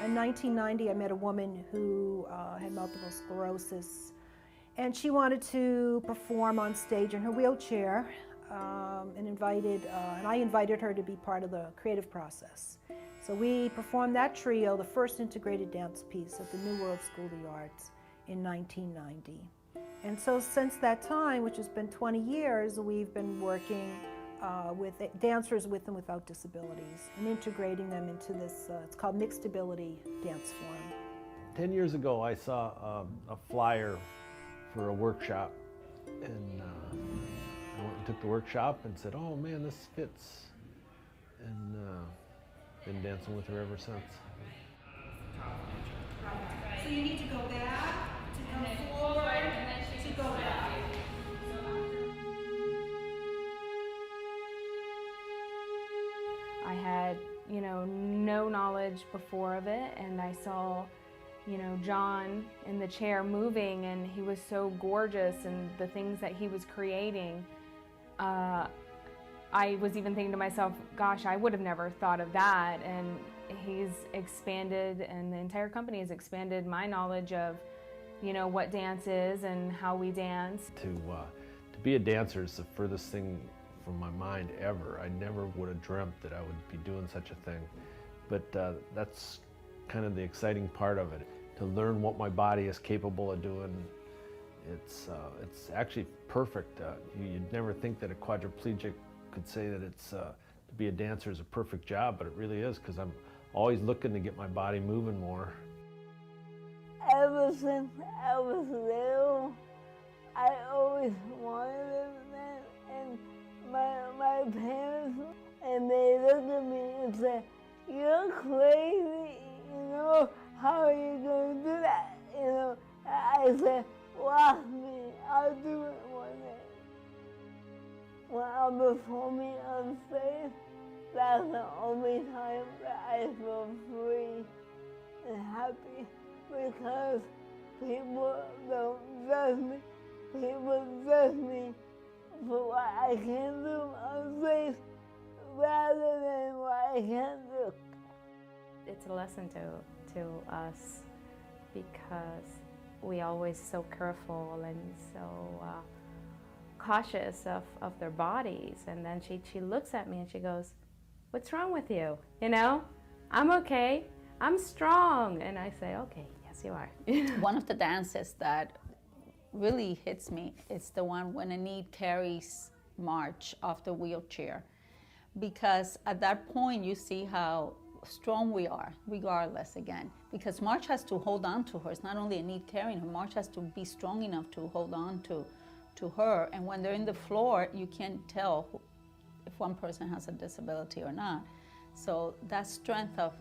In 1990, I met a woman who had multiple sclerosis, and she wanted to perform on stage in her wheelchair, and I invited her to be part of the creative process. So we performed that trio, the first integrated dance piece at the New World School of the Arts in 1990. And so since that time, which has been 20 years, we've been working with dancers with and without disabilities and integrating them into this, it's called mixed ability dance form. 10 years ago, I saw a flyer for a workshop, and I went and took the workshop and said, oh man, this fits, and been dancing with her ever since. So you need to go back, to come forward, to go back. I had, no knowledge before of it, and I saw, John in the chair moving, and he was so gorgeous, and the things that he was creating. I was even thinking to myself, gosh, I would have never thought of that, and he's expanded, and the entire company has expanded my knowledge of, what dance is and how we dance. To be a dancer is the furthest thing from my mind ever. I never would have dreamt that I would be doing such a thing, but that's kind of the exciting part of it. To learn what my body is capable of doing, it's actually perfect. You'd never think that a quadriplegic could say that to be a dancer is a perfect job, but it really is, because I'm always looking to get my body moving more. Ever since I was little, I always wanted that, and my parents, and they looked at me and said, you're crazy, how are you going to do that? I said, watch me, I'll do it one day. When I'm performing on stage, that's the only time that I feel free and happy, because people don't judge me. People judge me for what I can do on stage rather than what I can't do. It's a lesson to us, because we always so careful and so cautious of their bodies. And then she looks at me and she goes, what's wrong with you? I'm okay, I'm strong. And I say, okay, yes you are. One of the dances that really hits me is the one when a need carries March off the wheelchair, because at that point you see how strong we are, regardless, again, because March has to hold on to her. It's not only a need carrying her, March has to be strong enough to hold on to her. And when they're in the floor, you can't tell if one person has a disability or not. So that strength of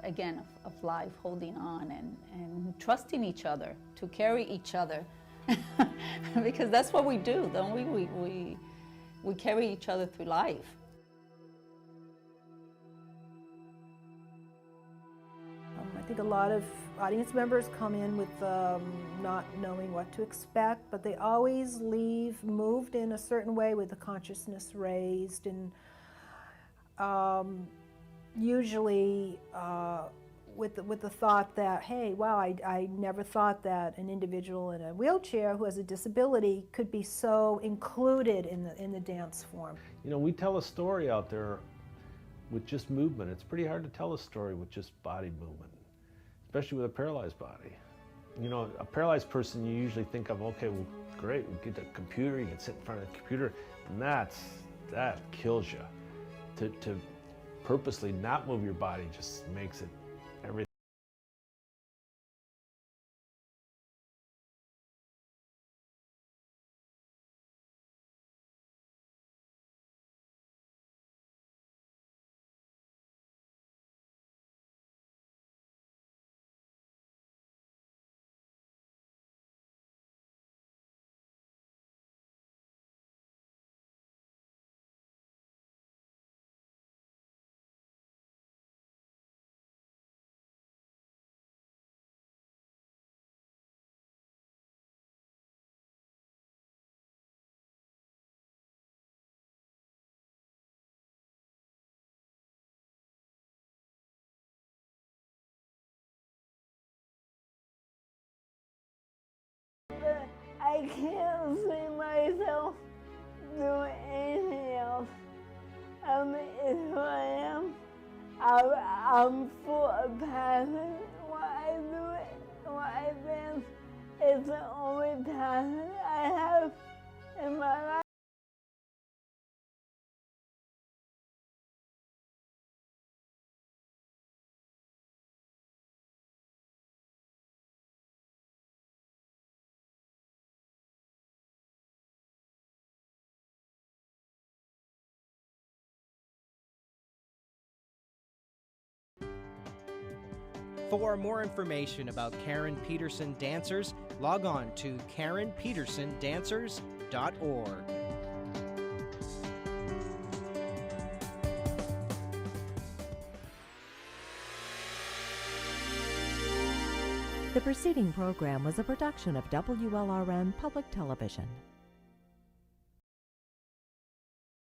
life, holding on and trusting each other to carry each other, because that's what we do, don't we? We carry each other through life. I think a lot of audience members come in with not knowing what to expect, but they always leave moved in a certain way with the consciousness raised, and usually with the thought that, hey, wow, I never thought that an individual in a wheelchair who has a disability could be so included in the dance form. We tell a story out there with just movement. It's pretty hard to tell a story with just body movement, especially with a paralyzed body. A paralyzed person, you usually think of, okay, well, great, we get the computer, you can sit in front of the computer, and that kills you. To purposely not move your body just makes it everything. can't see myself doing anything else. It's who I am. I'm full of passion. When I do it, when I dance, it's the only passion I have in my life. For more information about Karen Peterson dancers, log on to KarenPetersonDancers.org. The preceding program was a production of WLRN Public Television.